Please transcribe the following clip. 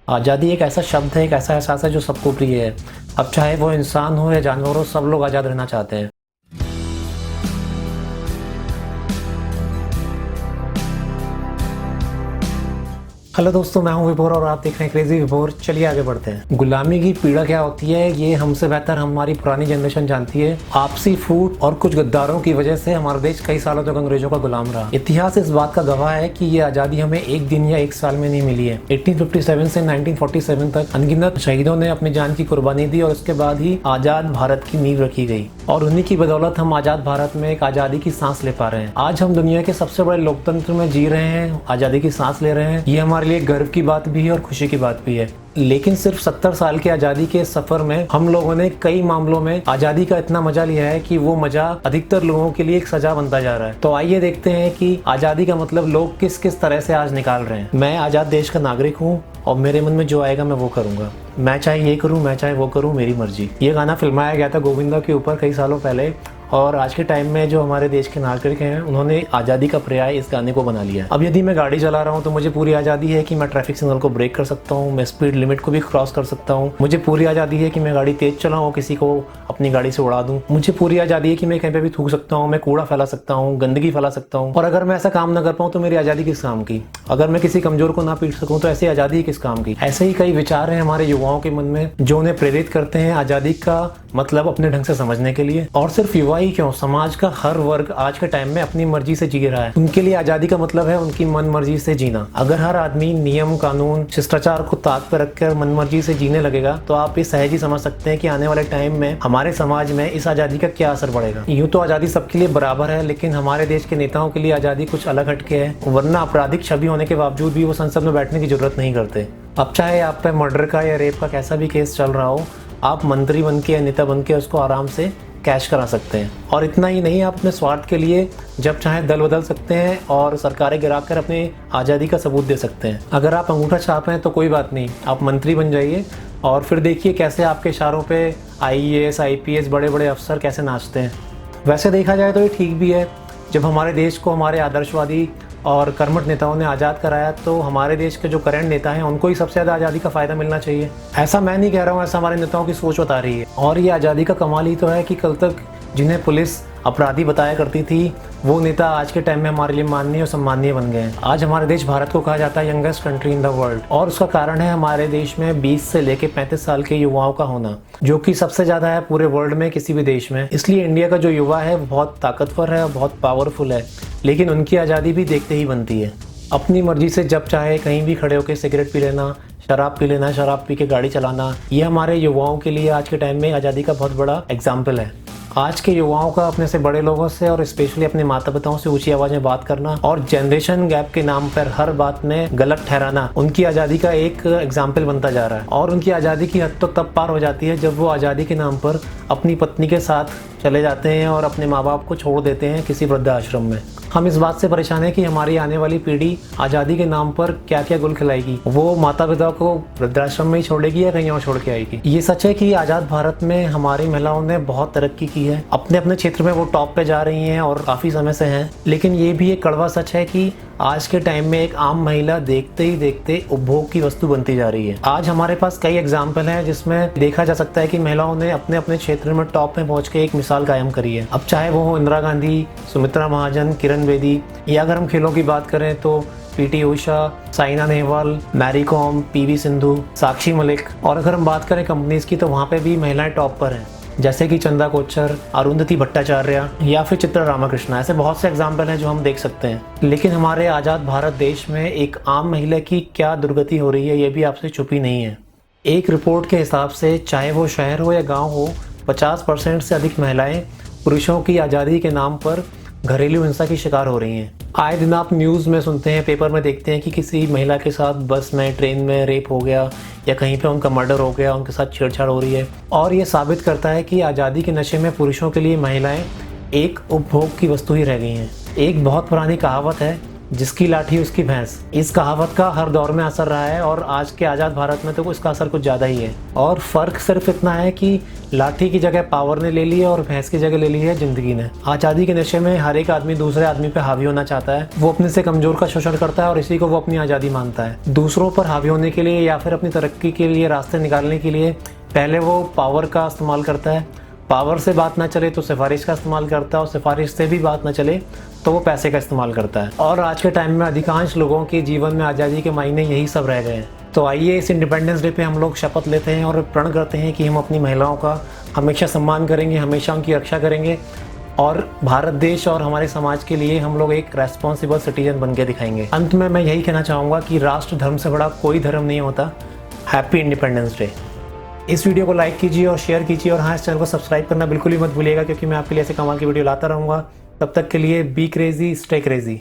आज़ादी एक ऐसा शब्द है, एक ऐसा एहसास है जो सबको प्रिय है। अब चाहे वो इंसान हो या जानवर हो, सब लोग आज़ाद रहना चाहते हैं। हेलो दोस्तों, मैं हूं विभोर और आप देख रहे हैं क्रेजी विभोर। चलिए आगे बढ़ते हैं। गुलामी की पीड़ा क्या होती है ये हमसे बेहतर हमारी पुरानी जनरेशन जानती है। आपसी फूट और कुछ गद्दारों की वजह से हमारा देश कई सालों तक अंग्रेजों का गुलाम रहा। इतिहास इस बात का गवाह है कि ये आज़ादी हमें एक दिन या एक साल में नहीं मिली है। 1857 से 1947 तक अनगिनत शहीदों ने अपनी जान की कुर्बानी दी और उसके बाद ही आज़ाद भारत की नींव रखी गई और उन्हीं की बदौलत हम आज़ाद भारत में एक आज़ादी की सांस ले पा रहे हैं। आज हम दुनिया के सबसे बड़े लोकतंत्र में जी रहे हैं, आज़ादी की सांस ले रहे हैं। ये हमारे लिए गर्व की बात भी है और खुशी की बात भी है। लेकिन सिर्फ 70 साल के आज़ादी के सफर में हम लोगों ने कई मामलों में आज़ादी का इतना मजा लिया है कि वो मजा अधिकतर लोगों के लिए एक सजा बनता जा रहा है। तो आइए देखते हैं कि आज़ादी का मतलब लोग किस किस तरह से आज निकाल रहे हैं। मैं आज़ाद देश का नागरिक हूँ और मेरे मन में जो आएगा मैं वो करूँगा। मैं चाहे ये करूँ, मैं चाहे वो करूँ, मेरी मर्जी। ये गाना फिल्माया गया था गोविंदा के ऊपर कई सालों पहले और आज के टाइम में जो हमारे देश के नागरिक हैं उन्होंने आज़ादी का पर्याय इस गाने को बना लिया। अब यदि मैं गाड़ी चला रहा हूँ तो मुझे पूरी आज़ादी है कि मैं ट्रैफिक सिग्नल को ब्रेक कर सकता हूँ, मैं स्पीड लिमिट को भी क्रॉस कर सकता हूँ। मुझे पूरी आज़ादी है कि मैं गाड़ी तेज चलाऊँ, किसी को अपनी गाड़ी से उड़ा दूँ। मुझे पूरी आज़ादी है कि मैं कहीं पे भी थूक सकता हूँ, मैं कूड़ा फैला सकता हूँ, गंदगी फैला सकता हूँ। और अगर मैं ऐसा काम ना कर पाऊँ तो मेरी आज़ादी किस काम की? अगर मैं किसी कमजोर को ना पीट सकूँ तो ऐसी आज़ादी किस काम की? ऐसे ही कई विचार हैं हमारे युवाओं के मन में जो उन्हें प्रेरित करते हैं आज़ादी का मतलब अपने ढंग से समझने के लिए। और सिर्फ युवा ही क्यों, समाज का हर वर्ग आज के टाइम में अपनी मर्जी से जी रहा है। उनके लिए आज़ादी का मतलब है उनकी मन मर्जी से जीना। अगर हर आदमी नियम कानून शिष्टाचार को ताक पर रखकर मन मर्जी से जीने लगेगा तो आप ये सहज ही समझ सकते हैं कि आने वाले टाइम में हमारे समाज में इस आज़ादी का क्या असर पड़ेगा। यूँ तो आज़ादी सबके लिए बराबर है, लेकिन हमारे देश के नेताओं के लिए आज़ादी कुछ अलग हटके है, वरना आपराधिक छवि होने के बावजूद भी वो संसद में बैठने की जरूरत नहीं करते। अब चाहे आप पे मर्डर का या रेप का कैसा भी केस चल रहा हो, आप मंत्री बन के या नेता बन के उसको आराम से कैश करा सकते हैं। और इतना ही नहीं, आप अपने स्वार्थ के लिए जब चाहे दल बदल सकते हैं और सरकारें गिरा कर अपनी आज़ादी का सबूत दे सकते हैं। अगर आप अंगूठा छाप हैं तो कोई बात नहीं, आप मंत्री बन जाइए और फिर देखिए कैसे आपके इशारों पे IAS IPS बड़े बड़े अफसर कैसे नाचते हैं। वैसे देखा जाए तो ये ठीक भी है। जब हमारे देश को हमारे आदर्शवादी और कर्मठ नेताओं ने आज़ाद कराया तो हमारे देश के जो करंट नेता हैं उनको ही सबसे ज़्यादा आज़ादी का फ़ायदा मिलना चाहिए। ऐसा मैं नहीं कह रहा हूँ, ऐसा हमारे नेताओं की सोच बता रही है। और ये आज़ादी का कमाल ही तो है कि कल तक जिन्हें पुलिस अपराधी बताया करती थी वो नेता आज के टाइम में हमारे लिए माननीय और सम्माननीय बन गए हैं। आज हमारे देश भारत को कहा जाता है youngest country in the world और उसका कारण है हमारे देश में 20 से लेकर 35 साल के युवाओं का होना, जो कि सबसे ज़्यादा है पूरे वर्ल्ड में किसी भी देश में। इसलिए इंडिया का जो युवा है वो बहुत ताकतवर है और बहुत पावरफुल है, लेकिन उनकी आज़ादी भी देखते ही बनती है। अपनी मर्जी से जब चाहे कहीं भी खड़े होकर सिगरेट पी लेना, शराब पी लेना, शराब पी के गाड़ी चलाना, ये हमारे युवाओं के लिए आज के टाइम में आज़ादी का बहुत बड़ा एग्जाम्पल है। आज के युवाओं का अपने से बड़े लोगों से और स्पेशली अपने माता पिताओं से ऊंची आवाज में बात करना और जनरेशन गैप के नाम पर हर बात में गलत ठहराना उनकी आज़ादी का एक एग्जाम्पल बनता जा रहा है। और उनकी आज़ादी की हद तो तब पार हो जाती है जब वो आज़ादी के नाम पर अपनी पत्नी के साथ चले जाते हैं और अपने माँ बाप को छोड़ देते हैं किसी वृद्धाश्रम में। हम इस बात से परेशान हैं कि हमारी आने वाली पीढ़ी आज़ादी के नाम पर क्या क्या गुल खिलाएगी। वो माता पिता को वृद्धाश्रम में ही छोड़ेगी या कहीं और छोड़ के आएगी। ये सच है कि आज़ाद भारत में हमारी महिलाओं ने बहुत तरक्की की है, अपने अपने क्षेत्र में वो टॉप पे जा रही हैं और काफ़ी समय से हैं। लेकिन ये भी एक कड़वा सच है कि आज के टाइम में एक आम महिला देखते ही देखते उपभोग की वस्तु बनती जा रही है। आज हमारे पास कई एग्जाम्पल हैं जिसमें देखा जा सकता है कि महिलाओं ने अपने अपने क्षेत्र में टॉप में पहुंच के एक मिसाल कायम करी है। अब चाहे वो हो इंदिरा गांधी, सुमित्रा महाजन, किरण बेदी, या अगर हम खेलों की बात करें तो PT ऊषा, साइना नेहवाल, मैरी कॉम, PV सिंधु, साक्षी मलिक। और अगर हम बात करें कंपनीज की तो वहाँ पे भी महिलाएं टॉप पर हैं, जैसे कि चंदा कोचर, अरुंधति भट्टाचार्य या फिर चित्रा रामाकृष्णा। ऐसे बहुत से एग्जाम्पल हैं जो हम देख सकते हैं। लेकिन हमारे आज़ाद भारत देश में एक आम महिला की क्या दुर्गति हो रही है ये भी आपसे छुपी नहीं है। एक रिपोर्ट के हिसाब से चाहे वो शहर हो या गाँव हो, 50% से अधिक महिलाएं पुरुषों की आज़ादी के नाम पर घरेलू हिंसा की शिकार हो रही हैं। आए दिन आप न्यूज़ में सुनते हैं, पेपर में देखते हैं कि किसी महिला के साथ बस में, ट्रेन में रेप हो गया या कहीं पे उनका मर्डर हो गया, उनके साथ छेड़छाड़ हो रही है। और ये साबित करता है कि आज़ादी के नशे में पुरुषों के लिए महिलाएं एक उपभोग की वस्तु ही रह गई हैं। एक बहुत पुरानी कहावत है जिसकी लाठी उसकी भैंस। इस कहावत का हर दौर में असर रहा है और आज के आज़ाद भारत में तो इसका असर कुछ ज़्यादा ही है। और फ़र्क सिर्फ इतना है कि लाठी की जगह पावर ने ले ली है और भैंस की जगह ले ली है ज़िंदगी ने। आज़ादी के नशे में हर एक आदमी दूसरे आदमी पे हावी होना चाहता है। वो अपने से कमज़ोर का शोषण करता है और इसी को वो अपनी आज़ादी मानता है। दूसरों पर हावी होने के लिए या फिर अपनी तरक्की के लिए रास्ते निकालने के लिए पहले वो पावर का इस्तेमाल करता है, पावर से बात ना चले तो सिफारिश का इस्तेमाल करता है और सिफारिश से भी बात ना चले तो वो पैसे का इस्तेमाल करता है। और आज के टाइम में अधिकांश लोगों के जीवन में आज़ादी के मायने यही सब रह गए हैं। तो आइए इस इंडिपेंडेंस डे पे हम लोग शपथ लेते हैं और प्रण करते हैं कि हम अपनी महिलाओं का हमेशा सम्मान करेंगे, हमेशा उनकी रक्षा करेंगे और भारत देश और हमारे समाज के लिए हम लोग एक रेस्पॉन्सिबल सिटीजन बन के दिखाएंगे। अंत में मैं यही कहना चाहूँगा कि राष्ट्र धर्म से बड़ा कोई धर्म नहीं होता। Happy independence day. इस वीडियो को लाइक कीजिए और शेयर कीजिए और हाँ, इस चैनल को सब्सक्राइब करना बिल्कुल ही मत भूलिएगा, क्योंकि मैं आपके लिए ऐसे कमाल की वीडियो लाता रहूँगा। तब तक के लिए बी क्रेजी, स्टे क्रेजी।